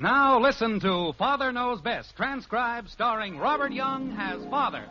Now listen to Father Knows Best, transcribed starring Robert Young as Father.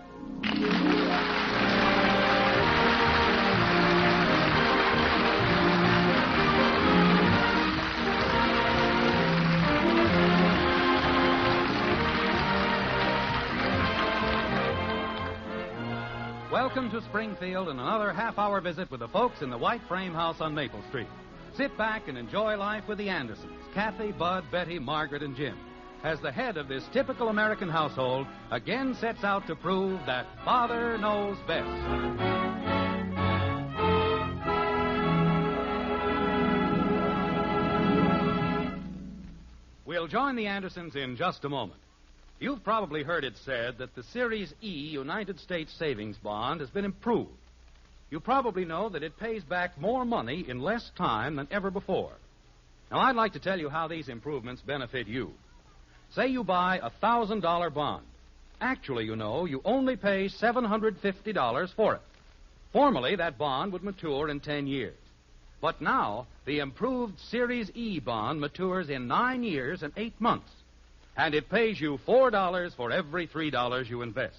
Welcome to Springfield and another half-hour visit with the folks in the white frame house on Maple Street. Sit back and enjoy life with the Andersons, Kathy, Bud, Betty, Margaret, and Jim, as the head of this typical American household again sets out to prove that Father knows best. We'll join the Andersons in just a moment. You've probably heard it said that the Series E United States Savings Bond has been improved. You probably know that it pays back more money in less time than ever before. Now, I'd like to tell you how these improvements benefit you. Say you buy a $1,000 bond. Actually, you know, you only pay $750 for it. Formerly, that bond would mature in 10 years. But now, the improved Series E bond matures in 9 years and 8 months. And it pays you $4 for every $3 you invest.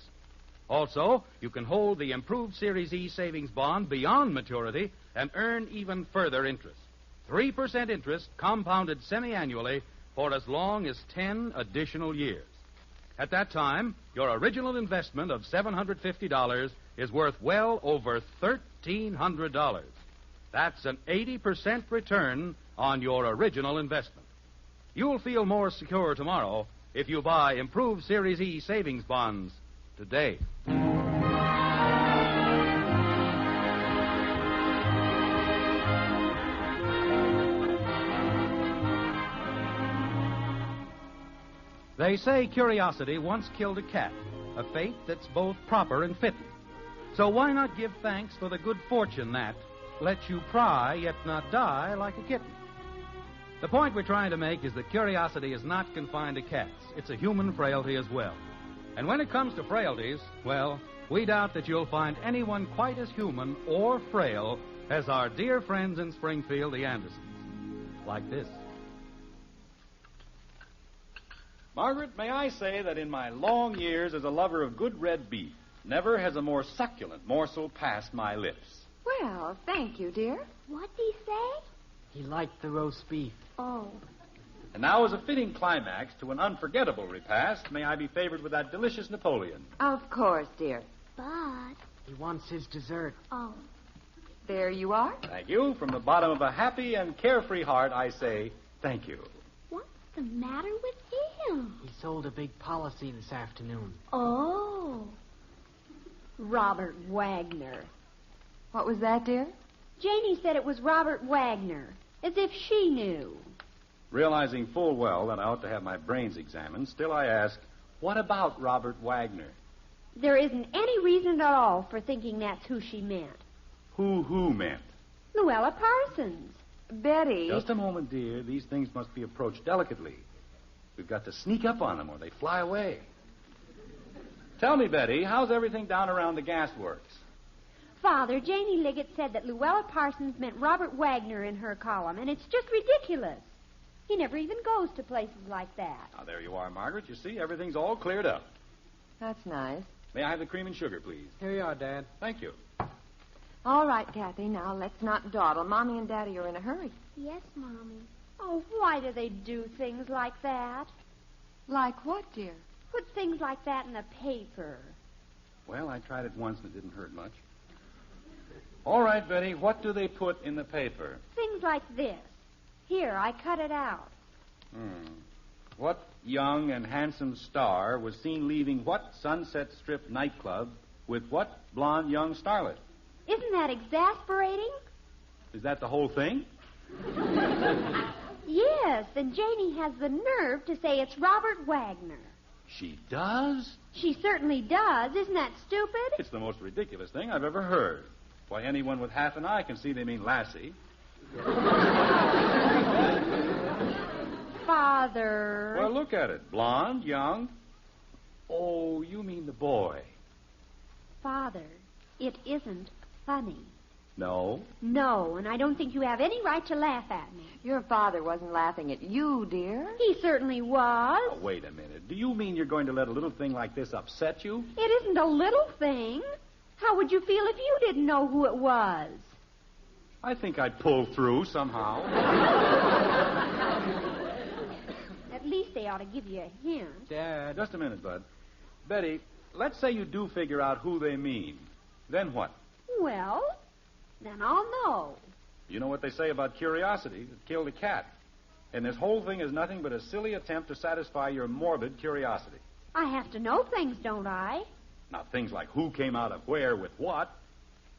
Also, you can hold the improved Series E savings bond beyond maturity and earn even further interest. 3% interest compounded semi-annually for as long as 10 additional years. At that time, your original investment of $750 is worth well over $1,300. That's an 80% return on your original investment. You'll feel more secure tomorrow if you buy improved Series E savings bonds today. They say curiosity once killed a cat, a fate that's both proper and fitting. So why not give thanks for the good fortune that lets you pry yet not die like a kitten? The point we're trying to make is that curiosity is not confined to cats. It's a human frailty as well. And when it comes to frailties, well, we doubt that you'll find anyone quite as human or frail as our dear friends in Springfield, the Andersons. Like this. Margaret, may I say that in my long years as a lover of good red beef, never has a more succulent morsel passed my lips. Well, thank you, dear. What'd he say? He liked the roast beef. Oh. And now, as a fitting climax to an unforgettable repast, may I be favored with that delicious Napoleon? Of course, dear. But... He wants his dessert. Oh. There you are. Thank you. From the bottom of a happy and carefree heart, I say thank you. What's the matter with him? He sold a big policy this afternoon. Oh. Robert Wagner. What was that, dear? Janie said it was Robert Wagner, as if she knew. Realizing full well that I ought to have my brains examined, still I ask, what about Robert Wagner? There isn't any reason at all for thinking that's who she meant. Who meant? Luella Parsons. Betty. Just a moment, dear. These things must be approached delicately. We've got to sneak up on them or they fly away. Tell me, Betty, how's everything down around the gas works? Father, Janie Liggett said that Luella Parsons meant Robert Wagner in her column, and it's just ridiculous. He never even goes to places like that. Now, there you are, Margaret. You see, everything's all cleared up. That's nice. May I have the cream and sugar, please? Here you are, Dad. Thank you. All right, Kathy, now let's not dawdle. Mommy and Daddy are in a hurry. Yes, Mommy. Oh, why do they do things like that? Like what, dear? Put things like that in the paper. Well, I tried it once and it didn't hurt much. All right, Betty, what do they put in the paper? Things like this. Here, I cut it out. What young and handsome star was seen leaving what Sunset Strip nightclub with what blonde young starlet? Isn't that exasperating? Is that the whole thing? Yes, and Janie has the nerve to say it's Robert Wagner. She does? She certainly does. Isn't that stupid? It's the most ridiculous thing I've ever heard. Why, anyone with half an eye can see they mean Lassie. Father. Well, look at it. Blonde, young. Oh, you mean the boy. Father, it isn't funny. No. No, and I don't think you have any right to laugh at me. Your father wasn't laughing at you, dear. He certainly was. Now, wait a minute. Do you mean you're going to let a little thing like this upset you? It isn't a little thing. How would you feel if you didn't know who it was? I think I'd pull through somehow. At least they ought to give you a hint. Dad. Just a minute, Bud. Betty, let's say you do figure out who they mean. Then what? Well, then I'll know. You know what they say about curiosity. It killed a cat. And this whole thing is nothing but a silly attempt to satisfy your morbid curiosity. I have to know things, don't I? Now, things like who came out of where with what,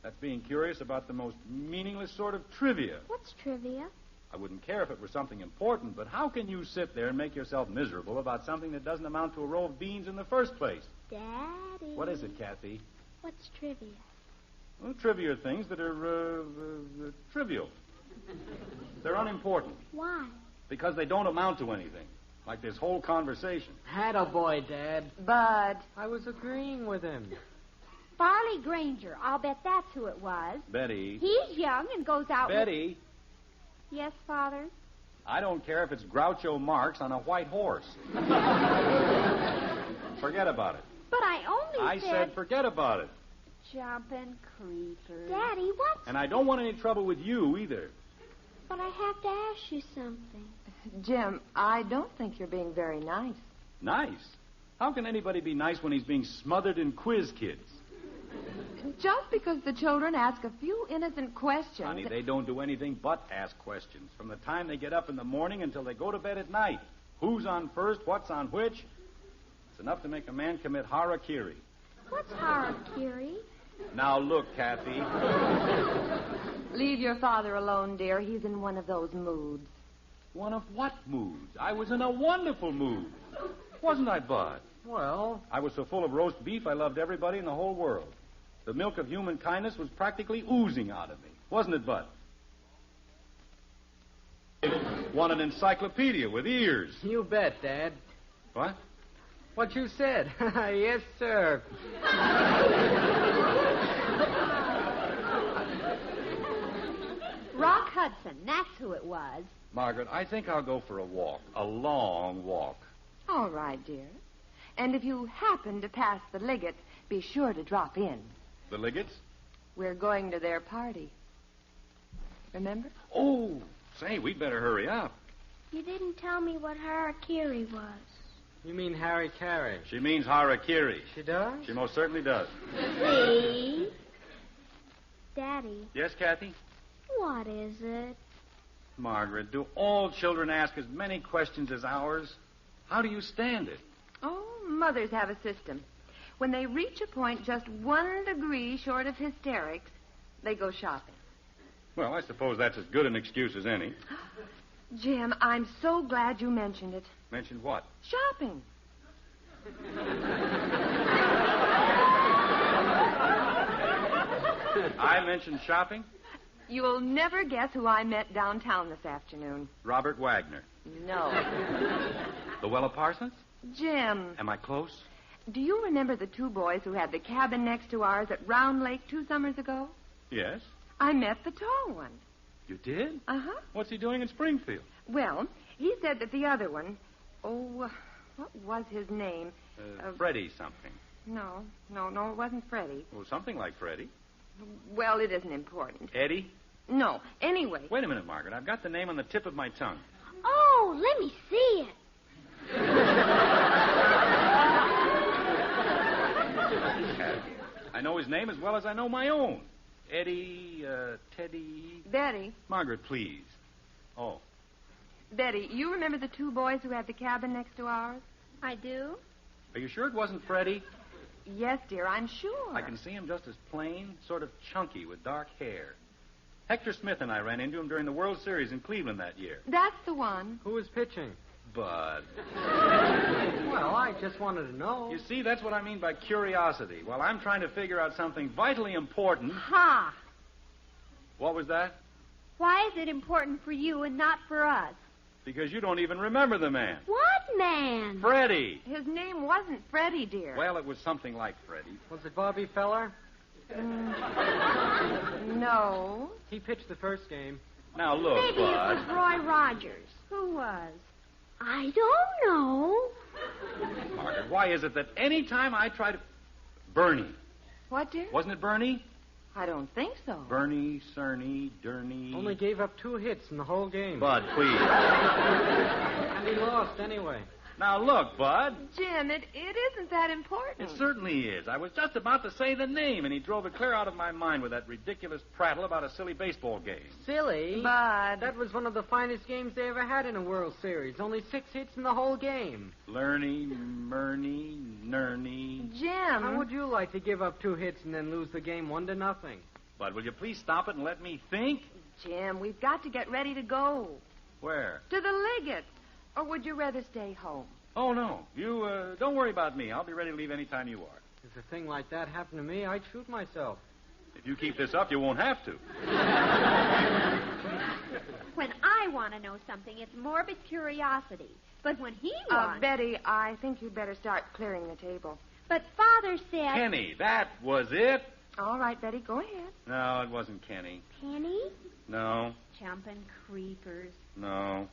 that's being curious about the most meaningless sort of trivia. What's trivia? I wouldn't care if it were something important, but how can you sit there and make yourself miserable about something that doesn't amount to a row of beans in the first place? Daddy. What is it, Kathy? What's trivia? Well, trivia are things that are trivial. They're unimportant Why? because they don't amount to anything, like this whole conversation. Attaboy, Dad. Bud. I was agreeing with him. Farley Granger. I'll bet that's who it was. Betty. He's young and goes out Betty, with... Yes, Father? I don't care if it's Groucho Marx on a white horse. Forget about it. But I only I said forget about it. Jumping creepers. Daddy, what? And I don't want any trouble with you either. But I have to ask you something. Jim, I don't think you're being very nice. Nice? How can anybody be nice when he's being smothered in quiz kids? Just because the children ask a few innocent questions... Honey, they don't do anything but ask questions. From the time they get up in the morning until they go to bed at night. Who's on first? What's on which? It's enough to make a man commit harakiri. What's harakiri? Now look, Kathy. Leave your father alone, dear. He's in one of those moods. One of what moods? I was in a wonderful mood. Wasn't I, Bud? Well, I was so full of roast beef, I loved everybody in the whole world. The milk of human kindness was practically oozing out of me. Wasn't it, Bud? Want an encyclopedia with ears. you bet, Dad. What? What you said. Yes, sir. Rock Hudson. That's who it was. Margaret, I think I'll go for a walk. A long walk. All right, dear. And if you happen to pass the Liggets, be sure to drop in. The Liggets? We're going to their party. Remember? Oh, say, we'd better hurry up. You didn't tell me what harakiri was. You mean Harry Carey? She means harakiri. She does? She most certainly does. See? Daddy, Yes, Kathy? what is it? Margaret, do all children ask as many questions as ours? How do you stand it? Oh, mothers have a system. When they reach a point just 1 degree short of hysterics, they go shopping. Well, I suppose that's as good an excuse as any. Jim, I'm so glad you mentioned it. Mentioned what? Shopping. I mentioned shopping? You'll never guess who I met downtown this afternoon. Robert Wagner. No. Luella Parsons? Jim, Am I close? do you remember the 2 boys who had the cabin next to ours at Round Lake 2 summers ago? Yes. I met the tall one. You did? Uh-huh. What's he doing in Springfield? Well, he said that the other one... Oh, what was his name? Freddie something. No, it wasn't Freddie. Well, something like Freddie. Well, it isn't important. Eddie? No, anyway. Wait a minute, Margaret. I've got the name on the tip of my tongue. Oh, let me see it. I know his name as well as I know my own. Eddie, Teddy... Betty, Margaret, please. Oh. Betty, you remember the 2 boys who had the cabin next to ours? I do? Are you sure it wasn't Freddie? Yes, dear, I'm sure. I can see him just as plain, sort of chunky with dark hair. Hector Smith and I ran into him during the World Series in Cleveland that year. That's the one. Who was pitching? Bud. Well, I just wanted to know. You see, that's what I mean by curiosity. While I'm trying to figure out something vitally important... Ha! What was that? Why is it important for you and not for us? Because you don't even remember the man. What man? Freddie. His name wasn't Freddie, dear. Well, it was something like Freddie. Was it Bobby Feller? No. He pitched the first game. Now, look, Maybe it Bud. was Roy Rogers. Who was? I don't know. Margaret, why is it that any time I try to... Bernie. What, dear? Wasn't it Bernie? I don't think so. Bernie, Cerny, Durney... Only gave up 2 hits in the whole game. Bud, please. And he lost anyway. Now, look, Bud. Jim, it isn't that important. It certainly is. I was just about to say the name, and he drove it clear out of my mind with that ridiculous prattle about a silly baseball game. Silly? Bud. That was one of the finest games they ever had in a World Series. Only 6 hits in the whole game. Lerny, Murney, Nurney. Jim. How would you like to give up 2 hits and then lose the game 1-0? Bud, will you please stop it and let me think? Jim, we've got to get ready to go. Where? To the Liggett. Or would you rather stay home? Oh, no. You, don't worry about me. I'll be ready to leave any time you are. If a thing like that happened to me, I'd shoot myself. If you keep this up, you won't have to. When I want to know something, it's morbid curiosity. But when he wants... Betty, I think you'd better start clearing the table. But Father said... Kenny, that was it? All right, Betty, go ahead. No, it wasn't Kenny. Penny? No, Jumping creepers. no.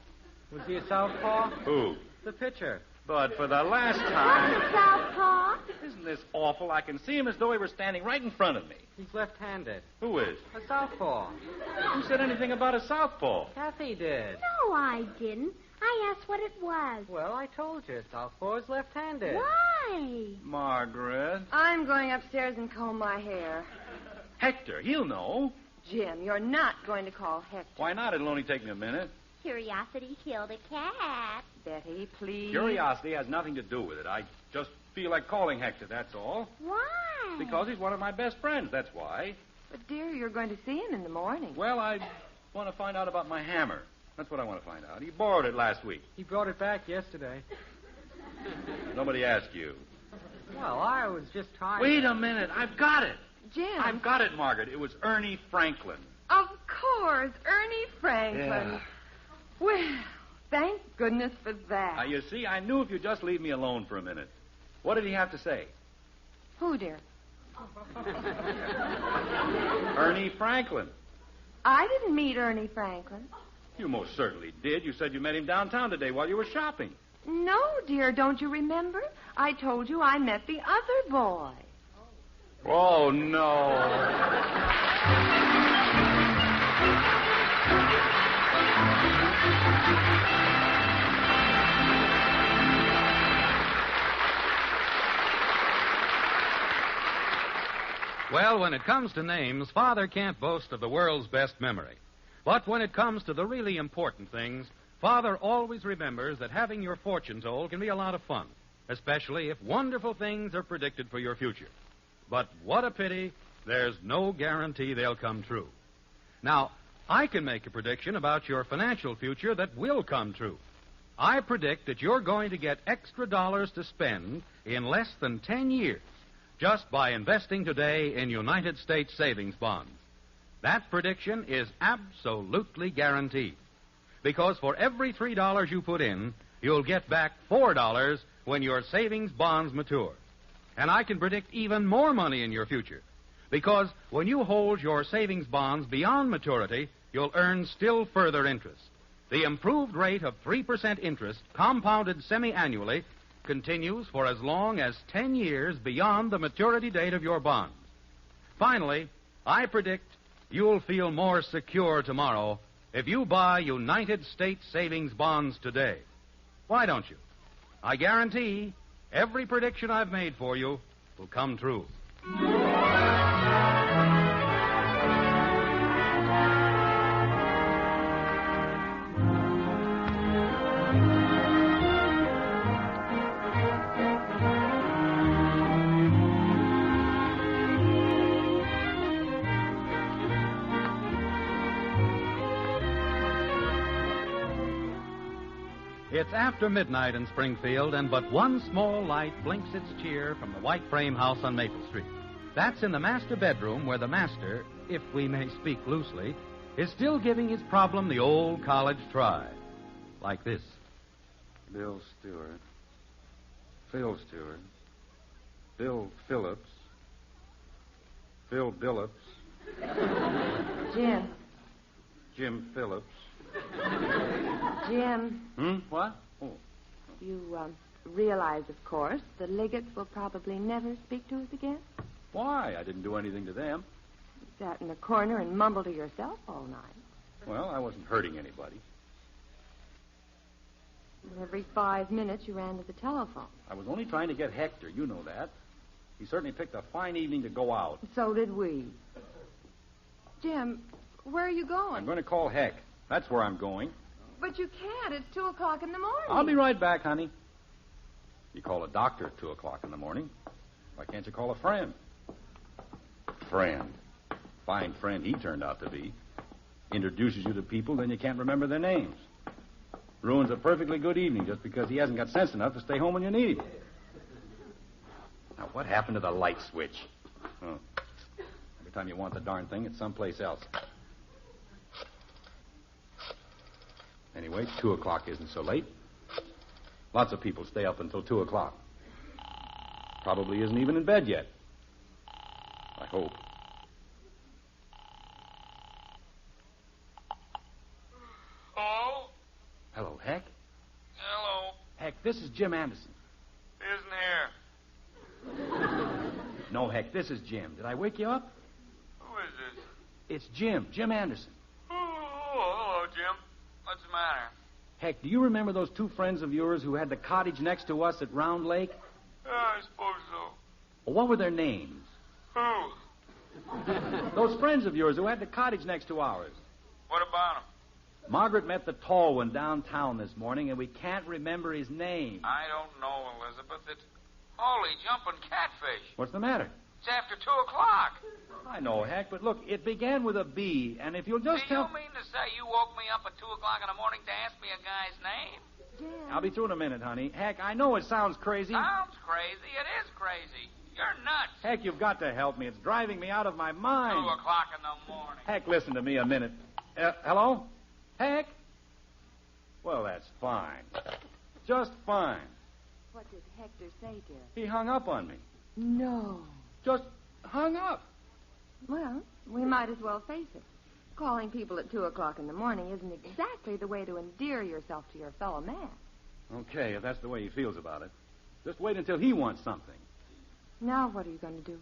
Was he a southpaw? Who? The pitcher. But for the last What's time... a southpaw? Isn't this awful? I can see him as though he were standing right in front of me. He's left-handed. Who is? A southpaw. Who said anything about a southpaw? Kathy did. No, I didn't. I asked what it was. Well, I told you. Southpaw is left-handed. Why? Margaret. I'm going upstairs and comb my hair. Hector, he'll know. Jim, you're not going to call Hector. Why not? It'll only take me a minute. Curiosity killed a cat. Betty, please. Curiosity has nothing to do with it. I just feel like calling Hector, that's all. Why? Because he's one of my best friends, that's why. But, dear, you're going to see him in the morning. Well, I want to find out about my hammer. That's what I want to find out. He borrowed it last week. He brought it back yesterday. Nobody asked you. Well, I was just trying... Wait a minute. I've got it. Jim. I've got it, Margaret. It was Ernie Franklin. Of course, Ernie Franklin. Yeah. Well, thank goodness for that. Now, you see, I knew if you'd just leave me alone for a minute. What did he have to say? Who, dear? Ernie Franklin. I didn't meet Ernie Franklin. You most certainly did. You said you met him downtown today while you were shopping. No, dear, don't you remember? I told you I met the other boy. Oh, no. Well, when it comes to names, Father can't boast of the world's best memory. But when it comes to the really important things, Father always remembers that having your fortune told can be a lot of fun, especially if wonderful things are predicted for your future. But what a pity, there's no guarantee they'll come true. Now, I can make a prediction about your financial future that will come true. I predict that you're going to get extra dollars to spend in less than 10 years just by investing today in United States savings bonds. That prediction is absolutely guaranteed. Because for every $3 you put in, you'll get back $4 when your savings bonds mature. And I can predict even more money in your future. Because when you hold your savings bonds beyond maturity, you'll earn still further interest. The improved rate of 3% interest, compounded semi-annually, continues for as long as 10 years beyond the maturity date of your bonds. Finally, I predict you'll feel more secure tomorrow if you buy United States savings bonds today. Why don't you? I guarantee every prediction I've made for you will come true. It's after midnight in Springfield, and but one small light blinks its cheer from the white frame house on Maple Street. That's in the master bedroom where the master, if we may speak loosely, is still giving his problem the old college try. Like this. Bill Stewart. Phil Stewart. Bill Phillips. Phil Billups. Jim. Jim Phillips. Jim. What? Oh. You realize, of course, the Liggetts will probably never speak to us again? Why? I didn't do anything to them. You sat in a corner and mumbled to yourself all night. Well, I wasn't hurting anybody. Every 5 minutes you ran to the telephone. I was only trying to get Hector. You know that. He certainly picked a fine evening to go out. So did we. Jim, where are you going? I'm going to call Heck. That's where I'm going. But you can't. It's 2 o'clock in the morning. I'll be right back, honey. You call a doctor at 2 o'clock in the morning. Why can't you call a friend? Friend. Fine friend he turned out to be. Introduces you to people, then you can't remember their names. Ruins a perfectly good evening just because he hasn't got sense enough to stay home when you need him. Now, what happened to the light switch? Oh. Every time you want the darn thing, it's someplace else. Anyway, 2 o'clock isn't so late. Lots of people stay up until 2 o'clock. Probably isn't even in bed yet. I hope. Hello? Hello, Heck. Hello. Heck, this is Jim Anderson. Isn't here. No, Heck, this is Jim. Did I wake you up? Who is this? It's Jim Anderson. Oh, hello, Jim. What's the matter? Heck, do you remember those 2 friends of yours who had the cottage next to us at Round Lake? I suppose so. Well, what were their names? Who? Those friends of yours who had the cottage next to ours. What about him? Margaret met the tall one downtown this morning, and we can't remember his name. I don't know, Elizabeth. It's holy jumping catfish. What's the matter? It's after 2 o'clock. I know, Heck, but look, it began with a B, and if you'll just Do you tell... mean to say you woke me up at 2 o'clock in the morning to ask me a guy's name? Jim. I'll be through in a minute, honey. Heck, I know it sounds crazy. Sounds crazy. It is crazy. You're nuts. Heck, you've got to help me. It's driving me out of my 2 mind. o'clock in the morning. Heck, listen to me a minute. Hello? Heck? Well, that's fine. Just fine. What did Hector say, dear? He hung up on me. No. Just hung up. Well, we might as well face it. Calling people at 2 o'clock in the morning isn't exactly the way to endear yourself to your fellow man. Okay, if that's the way he feels about it. Just wait until he wants something. Now what are you going to do?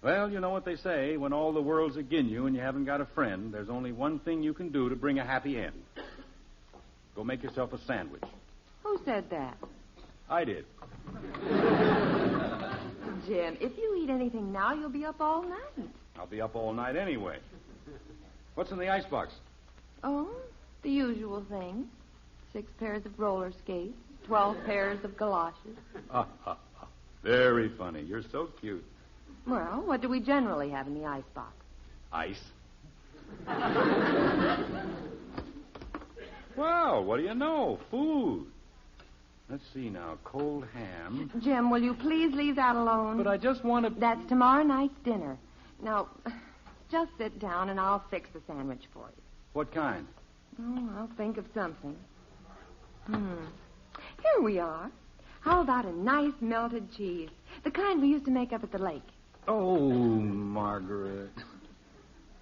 Well, you know what they say. When all the world's agin you and you haven't got a friend, there's only one thing you can do to bring a happy end. Go make yourself a sandwich. Who said that? I did. Jim, if you eat anything now, you'll be up all night. I'll be up all night anyway. What's in the icebox? Oh, the usual things. 6 pairs of roller skates, 12 pairs of galoshes. Very funny. You're so cute. Well, what do we generally have in the icebox? Ice. Well, what do you know? Food. Let's see now. Cold ham. Jim, will you please leave that alone? But I just want to... That's tomorrow night's dinner. Now, just sit down and I'll fix the sandwich for you. What kind? Oh, I'll think of something. Here we are. How about a nice melted cheese? The kind we used to make up at the lake. Oh, Margaret.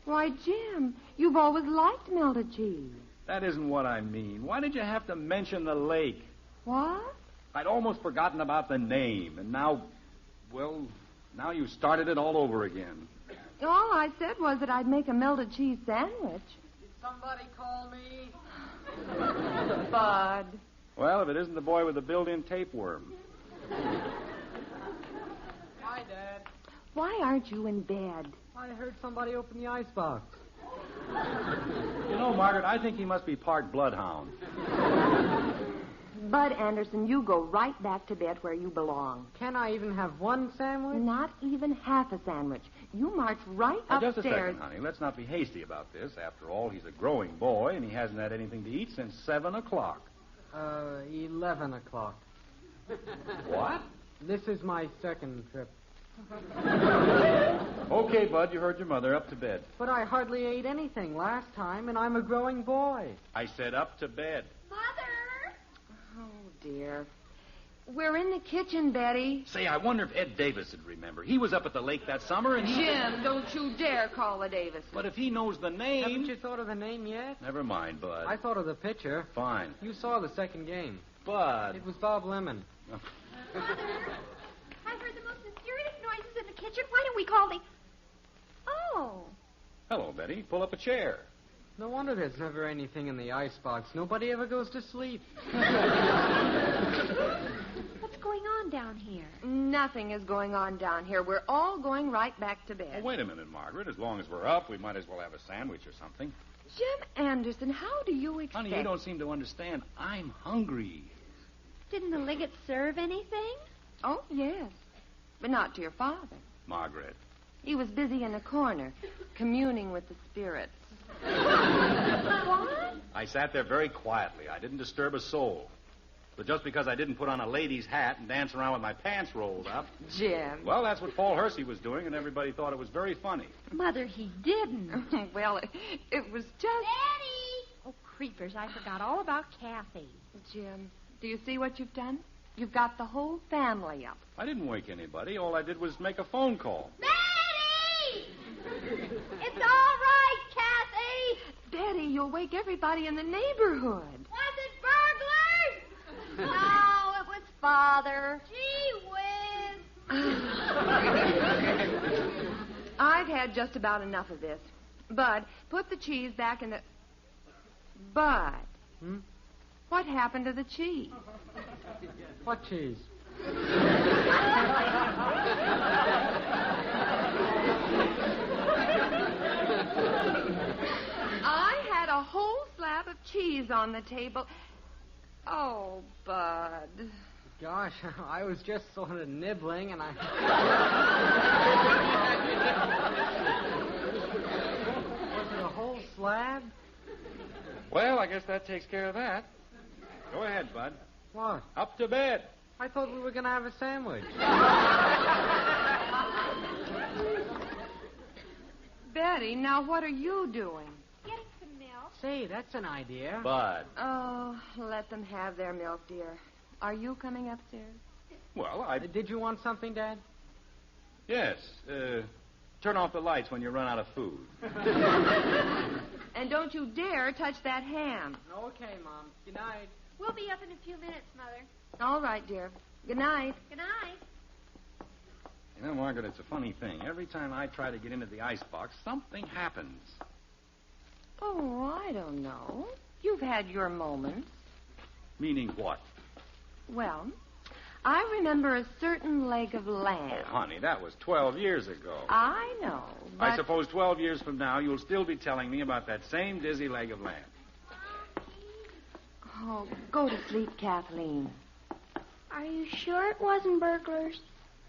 Why, Jim, you've always liked melted cheese. That isn't what I mean. Why did you have to mention the lake? What? I'd almost forgotten about the name, and now, well, now you started it all over again. All I said was that I'd make a melted cheese sandwich. Did somebody call me? Bud. Well, if it isn't the boy with the built-in tapeworm. Hi, Dad. Why aren't you in bed? I heard somebody open the icebox. You know, Margaret, I think he must be part bloodhound. Bud Anderson, you go right back to bed where you belong. Can I even have one sandwich? Not even half a sandwich. You march right Now, upstairs. just a second, honey. Let's not be hasty about this. After all, he's a growing boy, and he hasn't had anything to eat since 7 o'clock. 11 o'clock. What? This is my second trip. Okay, Bud, you heard your mother. Up to bed. But I hardly ate anything last time, and I'm a growing boy. I said up to bed. Mother! Oh, dear. We're in the kitchen, Betty. Say, I wonder if Ed Davis would remember. He was up at the lake that summer and he... Jim, don't you dare call the Davis. But if he knows the name... Haven't you thought of the name yet? Never mind, Bud. I thought of the pitcher. Fine. You saw the second game. Bud. It was Bob Lemon. I've heard the most mysterious noises in the kitchen. Why don't we call the... Oh. Hello, Betty. Pull up a chair. No wonder there's never anything in the icebox. Nobody ever goes to sleep. What's going on down here? Nothing is going on down here. We're all going right back to bed. Oh, wait a minute, Margaret. As long as we're up, we might as well have a sandwich or something. Jim Anderson, how do you expect... Honey, you don't seem to understand. I'm hungry. Didn't the Liggett serve anything? Oh, yes. But not to your father. Margaret. He was busy in a corner, communing with the spirits. What? I sat there very quietly. I didn't disturb a soul. But just because I didn't put on a lady's hat and dance around with my pants rolled up... Jim. Well, that's what Paul Hersey was doing, and everybody thought it was very funny. Mother, he didn't. Well, it was just... Daddy! Oh, creepers, I forgot all about Kathy. Jim, do you see what you've done? You've got the whole family up. I didn't wake anybody. All I did was make a phone call. Betty! It's all right, Kathy! Betty, you'll wake everybody in the neighborhood. Was it burglars? No, it was Father. Gee whiz. I've had just about enough of this. Bud, put the cheese back in the... Bud. What happened to the cheese? What cheese? I had a whole slab of cheese on the table. Oh, Bud. Gosh, I was just sort of nibbling, and I... Was it a whole slab? Well, I guess that takes care of that. Go ahead, Bud. What? Up to bed. I thought we were going to have a sandwich. Betty, now what are you doing? Getting some milk. Say, that's an idea. Bud. Oh, let them have their milk, dear. Are you coming upstairs? Well, Did you want something, Dad? Yes. Turn off the lights when you run out of food. And don't you dare touch that ham. Okay, Mom. Good night. We'll be up in a few minutes, Mother. All right, dear. Good night. Good night. You know, Margaret, it's a funny thing. Every time I try to get into the icebox, something happens. Oh, I don't know. You've had your moments. Meaning what? Well, I remember a certain leg of Oh, lamb. honey, that was 12 years ago. I know, but... I suppose 12 years from now, you'll still be telling me about that same dizzy leg of lamb. Oh, go to sleep, Kathleen. Are you sure it wasn't burglars?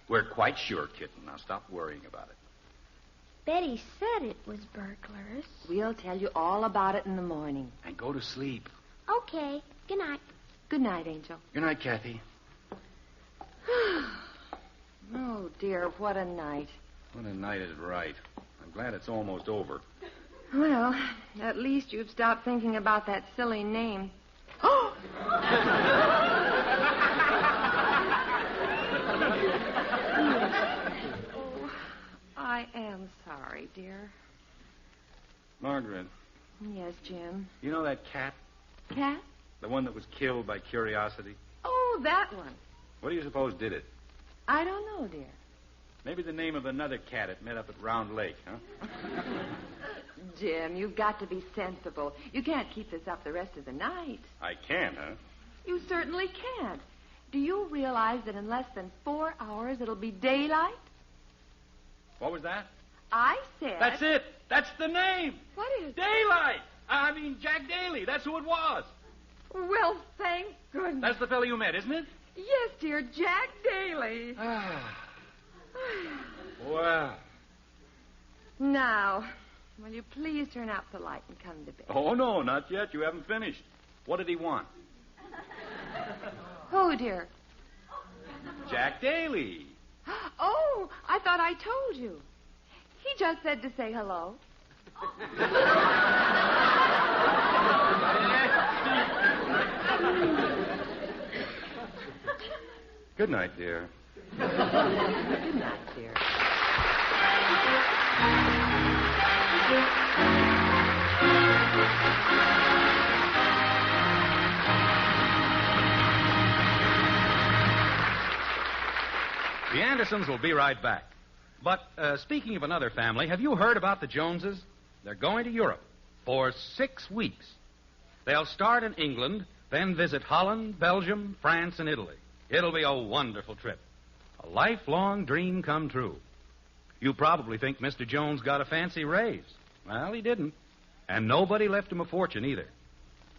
We're quite sure, kitten. Now stop worrying about it. Betty said it was burglars. We'll tell you all about it in the morning. And go to sleep. Okay. Good night. Good night, Angel. Good night, Kathy. Oh, dear, what a night. What a night is right. I'm glad it's almost over. Well, at least you've stopped thinking about that silly name. Oh! Oh, I am sorry, dear. Margaret, Yes, Jim. you know that cat? Cat? The one that was killed by curiosity? Oh, that one. What do you suppose did it? I don't know, dear. Maybe the name of another cat it met up at Round Lake, huh? Jim, you've got to be sensible. You can't keep this up the rest of the night. I can, huh? You certainly can't. Do you realize that in less than 4 hours it'll be daylight? What was that? I said... That's it. That's the name. What is... Daylight. I mean, Jack Daly. That's who it was. Well, thank goodness. That's the fellow you met, isn't it? Yes, dear, Jack Daly. Well. Now, will you please turn out the light and come to bed? Oh, no, not yet. You haven't finished. What did he want? Oh, dear. Jack Daly. Oh, I thought I told you. He just said to say hello. Good night, dear. Good night, dear. The Andersons will be right back. But speaking of another family, have you heard about the Joneses? They're going to Europe for 6 weeks. They'll start in England, then visit Holland, Belgium, France, and Italy. It'll be a wonderful trip. A lifelong dream come true. You probably think Mr. Jones got a fancy raise. Well, he didn't. And nobody left him a fortune either.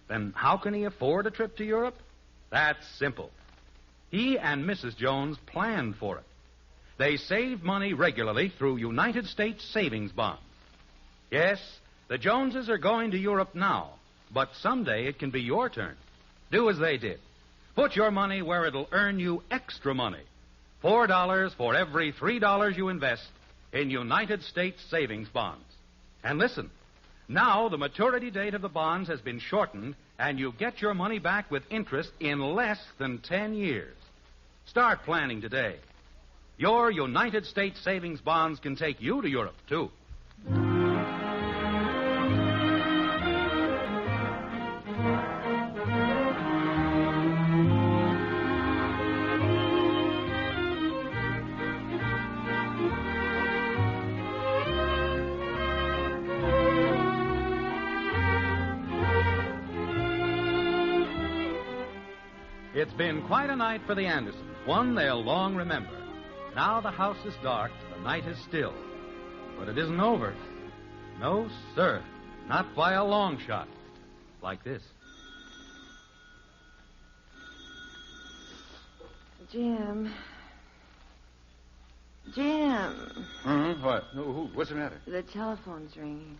Then how can he afford a trip to Europe? That's simple. He and Mrs. Jones planned for it. They saved money regularly through United States savings bonds. Yes, the Joneses are going to Europe now, but someday it can be your turn. Do as they did. Put your money where it'll earn you extra money. $4 for every $3 you invest in United States savings bonds. And listen, now the maturity date of the bonds has been shortened, and you get your money back with interest in less than 10 years. Start planning today. Your United States savings bonds can take you to Europe, too. It's been quite a night for the Andersons, one they'll long remember. Now the house is dark, the night is still. But it isn't over. No, sir. Not by a long shot. Like this. Jim. Jim. What? What's the matter? The telephone's ringing.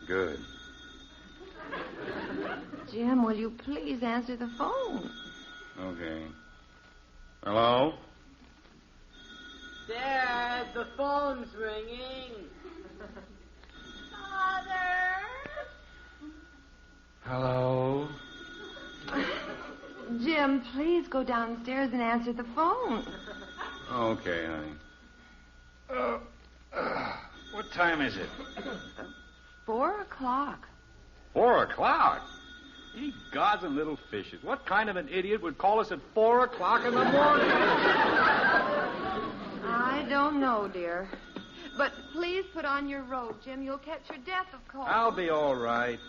Good. Jim, will you please answer the phone? Okay. Hello? Dad, the phone's ringing. Father? Hello? Jim, please go downstairs and answer the phone. Okay, honey. What time is it? 4 o'clock. 4 o'clock? Ye gods and little fishes. What kind of an idiot would call us at 4 o'clock in the morning? I don't know, dear. But please put on your robe, Jim. You'll catch your death of cold. I'll be all right.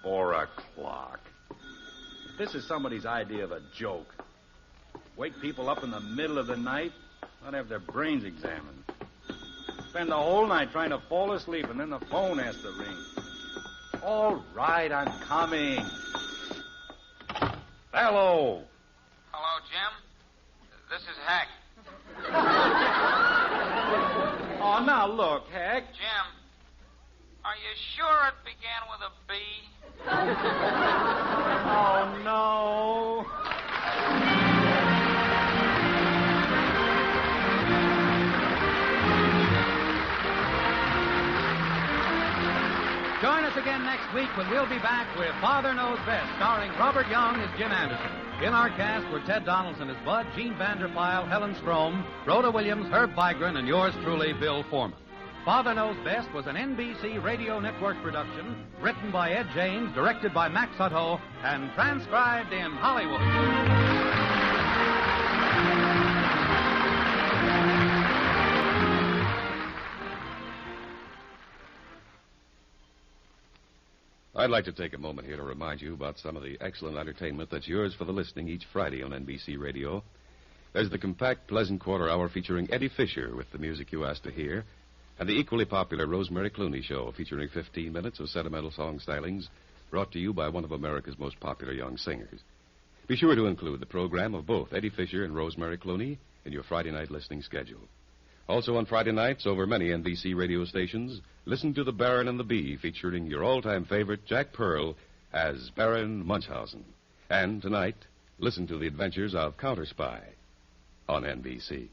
4 o'clock. If this is somebody's idea of a joke, wake people up in the middle of the night, not have their brains examined. Spend the whole night trying to fall asleep, and then the phone has to ring. All right, I'm coming. Hello. Hello, Jim. This is Hack. Oh, now look, Heck. Jim, are you sure it began with a B? Oh, no. Join us again next week when we'll be back with Father Knows Best, starring Robert Young as Jim Anderson. In our cast were Ted Donaldson as Bud, Gene Vanderpyle, Helen Strome, Rhoda Williams, Herb Vigran, and yours truly, Bill Foreman. Father Knows Best was an NBC Radio Network production, written by Ed James, directed by Max Hutto, and transcribed in Hollywood. I'd like to take a moment here to remind you about some of the excellent entertainment that's yours for the listening each Friday on NBC Radio. There's the compact, pleasant quarter hour featuring Eddie Fisher with the music you asked to hear, and the equally popular Rosemary Clooney Show featuring 15 minutes of sentimental song stylings brought to you by one of America's most popular young singers. Be sure to include the program of both Eddie Fisher and Rosemary Clooney in your Friday night listening schedule. Also on Friday nights, over many NBC radio stations, listen to The Baron and the Bee, featuring your all-time favorite, Jack Pearl, as Baron Munchausen. And tonight, listen to the adventures of Counterspy on NBC.